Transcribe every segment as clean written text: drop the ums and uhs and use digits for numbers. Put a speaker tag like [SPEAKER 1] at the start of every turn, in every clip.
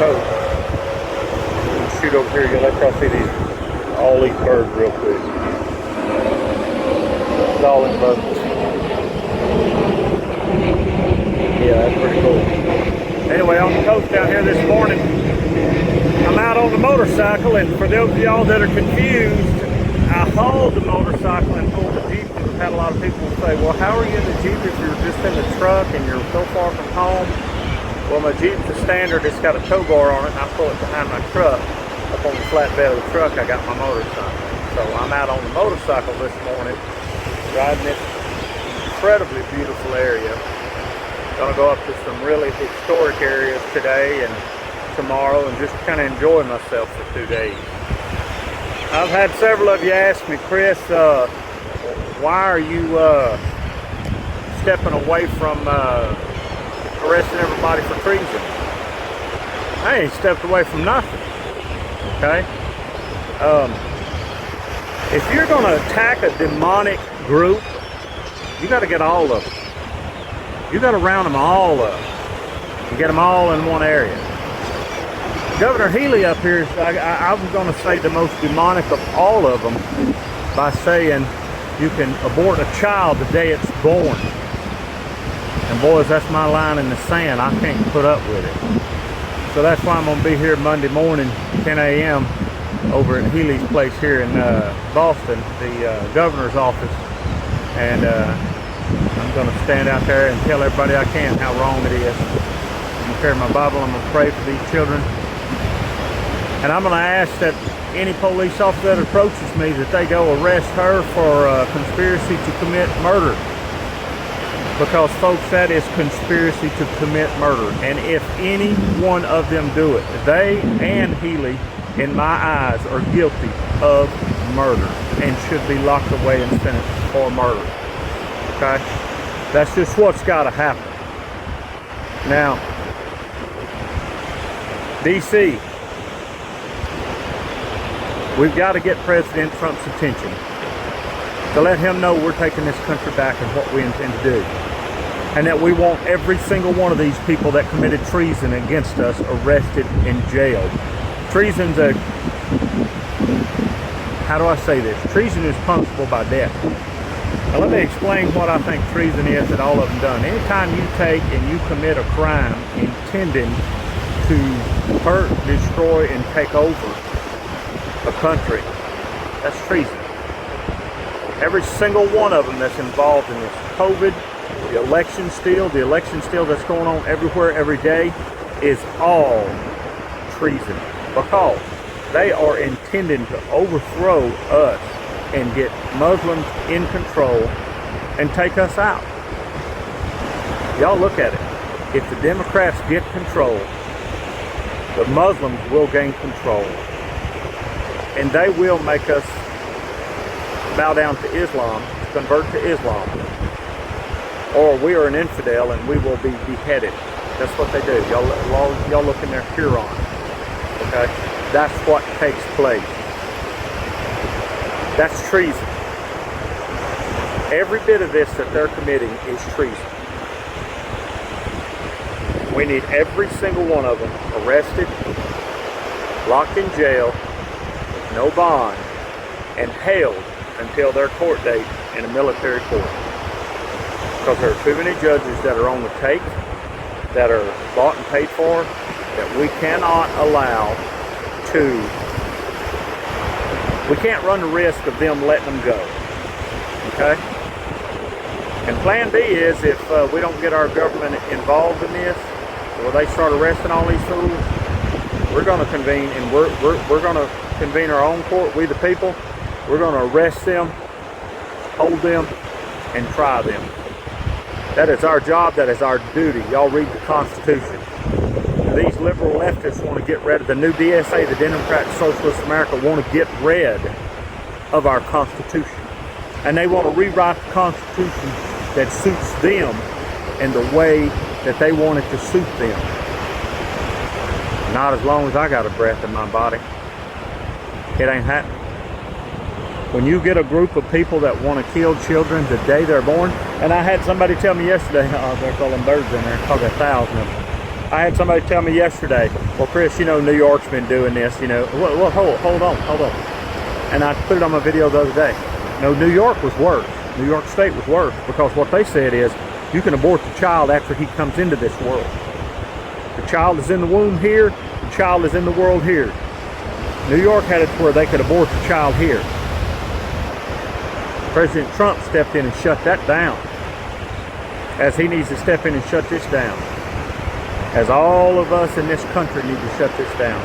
[SPEAKER 1] coast. Shoot over here, you'll let y'all see all these birds real quick. It's all in birds. Yeah, that's pretty cool. Anyway, on the coast down here this morning, I'm out on the motorcycle, and for those of y'all that are confused, I hauled the motorcycle and pulled the Jeep, because I've had a lot of people say, well, how are you in the Jeep if you're just in the truck and you're so far from home? Well, my Jeep's a standard, it's got a tow bar on it, and I pull it behind my truck. Up on the flatbed of the truck, I got my motorcycle. So I'm out on the motorcycle this morning, riding this incredibly beautiful area. Gonna go up to some really historic areas today and tomorrow, and just kind of enjoy myself for 2 days. I've had several of you ask me, Chris, why are you stepping away from arresting everybody for treason? I ain't stepped away from nothing. Okay? If you're going to attack a demonic group, you got to get all of them. You got to round them all up and get them all in one area. Governor Healy up here, I was going to say the most demonic of all of them by saying you can abort a child the day it's born. And boys, that's my line in the sand. I can't put up with it. So that's why I'm going to be here Monday morning, 10 a.m. over at Healy's place here in Boston, the governor's office. And I'm going to stand out there and tell everybody I can how wrong it is. I'm going to carry my Bible, I'm going to pray for these children. And I'm going to ask that any police officer that approaches me, that they go arrest her for conspiracy to commit murder. Because, folks, that is conspiracy to commit murder. And if any one of them do it, they and Healy, in my eyes, are guilty of murder and should be locked away and sentenced for murder. Okay? That's just what's got to happen. Now, D.C., we've got to get President Trump's attention to let him know we're taking this country back and what we intend to do. And that we want every single one of these people that committed treason against us arrested and jailed. Treason's how do I say this? Treason is punishable by death. Now let me explain what I think treason is that all of them done. Anytime you take and you commit a crime intending to hurt, destroy, and take over a country, that's treason. Every single one of them that's involved in this. COVID, the election steal that's going on everywhere, every day, is all treason. Because they are intending to overthrow us and get Muslims in control and take us out. Y'all look at it. If the Democrats get control, the Muslims will gain control. And they will make us bow down to Islam, convert to Islam. Or we are an infidel and we will be beheaded. That's what they do. Y'all look in their Quran. Okay? That's what takes place. That's treason. Every bit of this that they're committing is treason. We need every single one of them arrested, locked in jail, with no bond, and held until their court date in a military court. Because there are too many judges that are on the take, that are bought and paid for, that we cannot allow to, we can't run the risk of them letting them go. Okay? And plan B is if we don't get our government involved in this, or they start arresting all these fools, we're going to convene, and we're going to convene our own court, we the people. We're going to arrest them, hold them, and try them. That is our job. That is our duty. Y'all read the Constitution. These liberal leftists want to get rid of the new DSA, the Democratic Socialist America, want to get rid of our Constitution. And they want to rewrite the Constitution that suits them in the way that they want it to suit them. Not as long as I got a breath in my body. It ain't happening. When you get a group of people that want to kill children the day they're born, and I had somebody tell me yesterday, they're calling birds in there, probably 1,000 of them. I had somebody tell me yesterday, well, Chris, you know, New York's been doing this, you know. Well, hold on. And I put it on my video the other day. No, New York was worse. New York State was worse, because what they said is you can abort the child after he comes into this world. The child is in the womb here, the child is in the world here. New York had it where they could abort the child here. President Trump stepped in and shut that down, as he needs to step in and shut this down, as all of us in this country need to shut this down.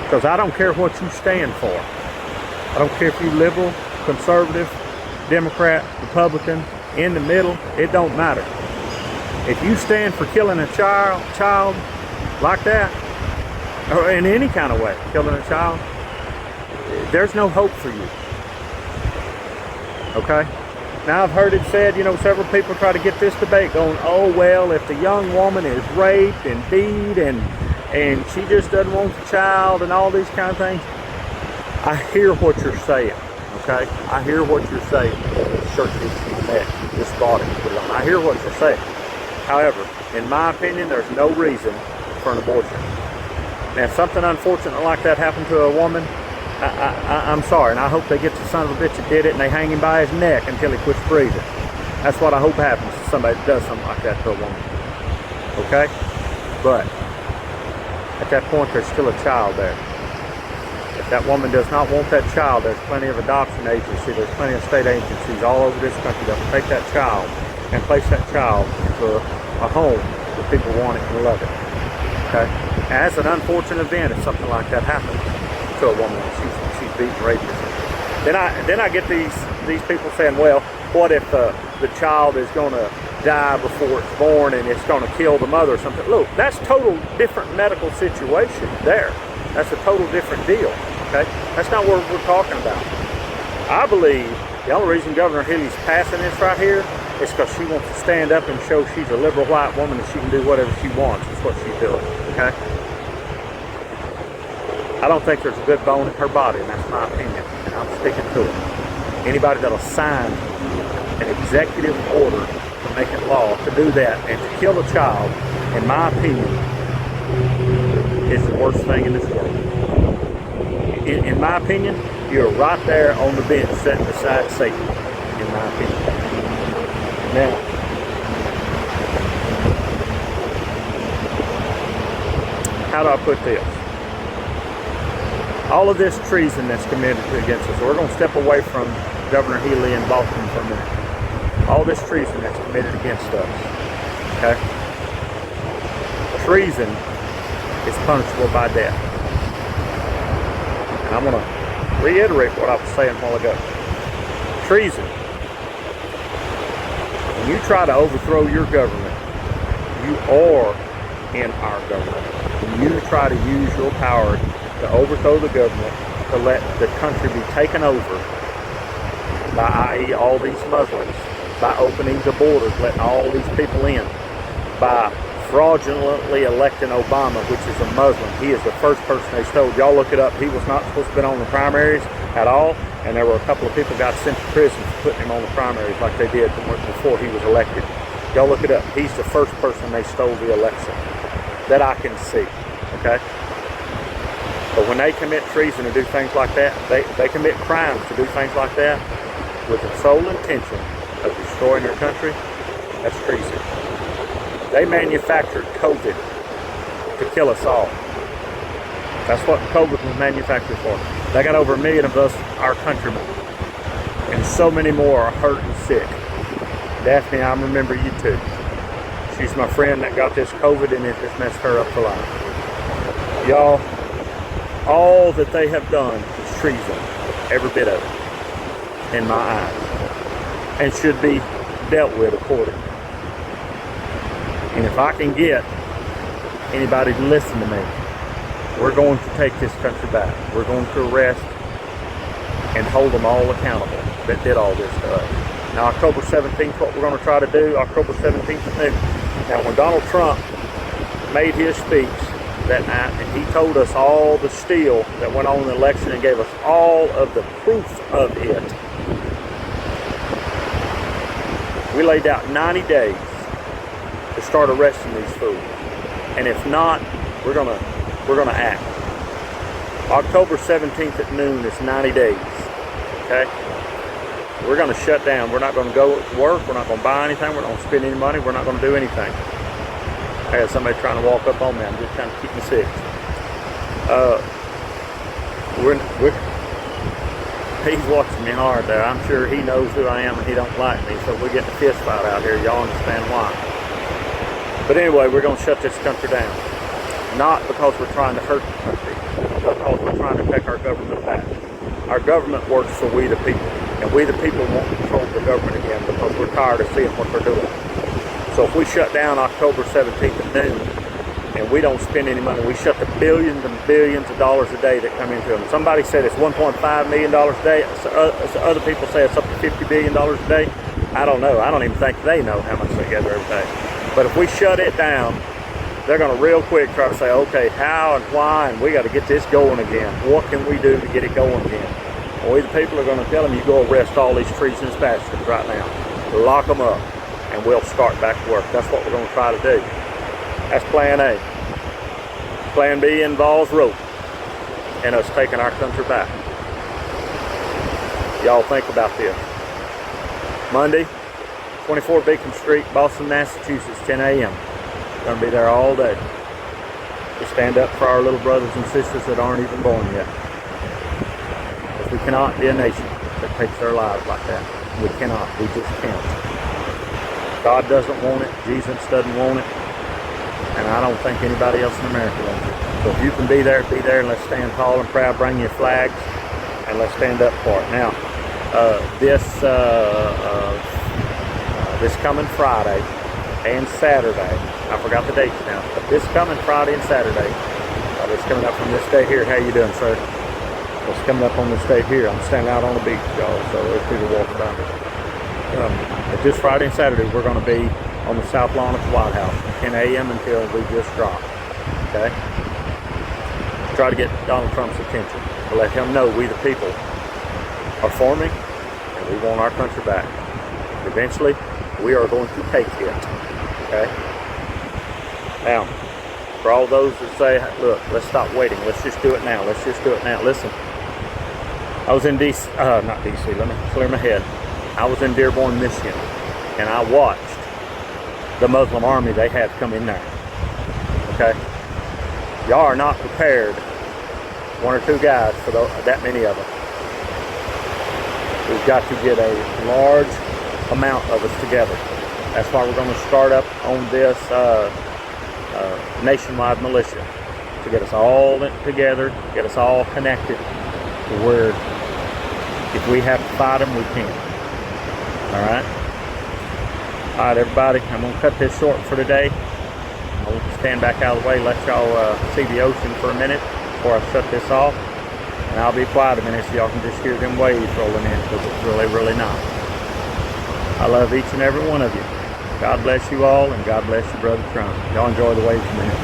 [SPEAKER 1] Because I don't care what you stand for. I don't care if you're liberal, conservative, Democrat, Republican, in the middle, it don't matter. If you stand for killing a child like that, or in any kind of way, killing a child, there's no hope for you. Okay? Now I've heard it said, you know, several people try to get this debate going, oh well, if the young woman is raped and beat and she just doesn't want the child and all these kind of things. I hear what you're saying, okay? I hear what you're saying. Church this body, I hear what you're saying. However, in my opinion, there's no reason for an abortion. And if something unfortunate like that happened to a woman, I'm sorry, and I hope they get the son of a bitch that did it and they hang him by his neck until he quits breathing. That's what I hope happens to somebody that does something like that to a woman. Okay? But at that point, there's still a child there. If that woman does not want that child, there's plenty of adoption agencies, there's plenty of state agencies all over this country that will take that child and place that child into a home where people want it and love it. Okay? As an unfortunate event, if something like that happens to a woman, she's beaten, raped, then I get these people saying, well, what if the child is going to die before it's born and it's going to kill the mother or something? Look, that's total different medical situation there. That's a total different deal. Okay, that's not what we're talking about. I believe the only reason Governor Healey's passing this right here is because she wants to stand up and show she's a liberal white woman and she can do whatever she wants. That's what she's doing. Okay. I don't think there's a good bone in her body, and that's my opinion, and I'm sticking to it. Anybody that'll sign an executive order to make it law to do that and to kill a child, in my opinion, is the worst thing in this world. In my opinion, you're right there on the bench sitting beside Satan, in my opinion. Now, how do I put this? All of this treason that's committed against us, we're going to step away from Governor Healey in Baltimore for a minute. All this treason that's committed against us, okay? Treason is punishable by death. And I'm going to reiterate what I was saying a while ago. Treason. When you try to overthrow your government, you are in our government. When you try to use your power to overthrow the government, to let the country be taken over by, i.e., all these Muslims, by opening the borders, letting all these people in, by fraudulently electing Obama, which is a Muslim. He is the first person they stole. Y'all look it up. He was not supposed to be on the primaries at all, and there were a couple of people got sent to prison for putting him on the primaries like they did before he was elected. Y'all look it up. He's the first person they stole the election that I can see. Okay? But when they commit treason to do things like that, they commit crimes to do things like that with the sole intention of destroying their country. That's treason. They manufactured COVID to kill us all. That's what COVID was manufactured for. They got over 1 million of us, our countrymen. And so many more are hurt and sick. Daphne, I remember you too. She's my friend that got this COVID and it just messed her up for life. Y'all, all that they have done is treason. Every bit of it. In my eyes. And should be dealt with accordingly. And if I can get anybody to listen to me, we're going to take this country back. We're going to arrest and hold them all accountable that did all this to us. Now, October 17th, what we're going to try to do, October 17th at noon. Now, when Donald Trump made his speech that night, and he told us all the steal that went on in the election and gave us all of the proof of it, we laid out 90 days to start arresting these fools. And if not, we're gonna act. October 17th at noon is 90 days. Okay? We're gonna shut down. We're not gonna go to work. We're not gonna buy anything. We're not gonna spend any money. We're not gonna do anything. I had somebody trying to walk up on me. I'm just trying to keep me sick. He's watching me hard there. I'm sure he knows who I am and he don't like me. So we're getting a fist fight out here. Y'all understand why. But anyway, we're going to shut this country down. Not because we're trying to hurt the country, but because we're trying to take our government back. Our government works for we the people. And we the people won't control the government again because we're tired of seeing what they're doing. So if we shut down October 17th at noon, and we don't spend any money, we shut the billions and billions of dollars a day that come into them. Somebody said it's $1.5 million a day. Other people say it's up to $50 billion a day. I don't know. I don't even think they know how much they gather every day. But if we shut it down, they're going to real quick try to say, okay, how and why, and we got to get this going again. What can we do to get it going again? Well, we the people are going to tell them, you go arrest all these treasonous bastards right now. Lock them up, and we'll start back to work. That's what we're going to try to do. That's plan A. Plan B involves rope and us taking our country back. Y'all think about this. Monday, 24 Beacon Street, Boston, Massachusetts, 10 a.m. Gonna be there all day to stand up for our little brothers and sisters that aren't even born yet. Because we cannot be a nation that takes their lives like that. We cannot. We just can't. God doesn't want it. Jesus doesn't want it. And I don't think anybody else in America wants it. So if you can be there, and let's stand tall and proud. Bring your flags, and let's stand up for it. Now, this coming Friday and Saturday, I forgot the dates now, but this coming Friday and Saturday, it's coming up from this day here. How you doing, sir? It's coming up on this day here. I'm standing out on the beach, y'all, so there's people walking by me. But this Friday and Saturday, we're going to be on the south lawn of the White House, 10 a.m. until we just drop. Okay? Try to get Donald Trump's attention to let him know we the people are forming and we want our country back. Eventually, we are going to take it. Okay? Now, for all those that say, look, let's stop waiting. Let's just do it now. Let's just do it now. Listen, I was in not D.C., let me clear my head. I was in Dearborn, Michigan, and I watched the Muslim army they had come in there. Okay? Y'all are not prepared, one or two guys, for that many of them. We've got to get a large amount of us together. That's why we're going to start up on this nationwide militia, to get us all together, get us all connected to where if we have to fight them, we can. All right? All right, everybody, I'm going to cut this short for today. I'll stand back out of the way, let y'all see the ocean for a minute before I shut this off. And I'll be quiet a minute so y'all can just hear them waves rolling in, because it's really, really nice. I love each and every one of you. God bless you all, and God bless you, Brother Trump. Y'all enjoy the waves a minute.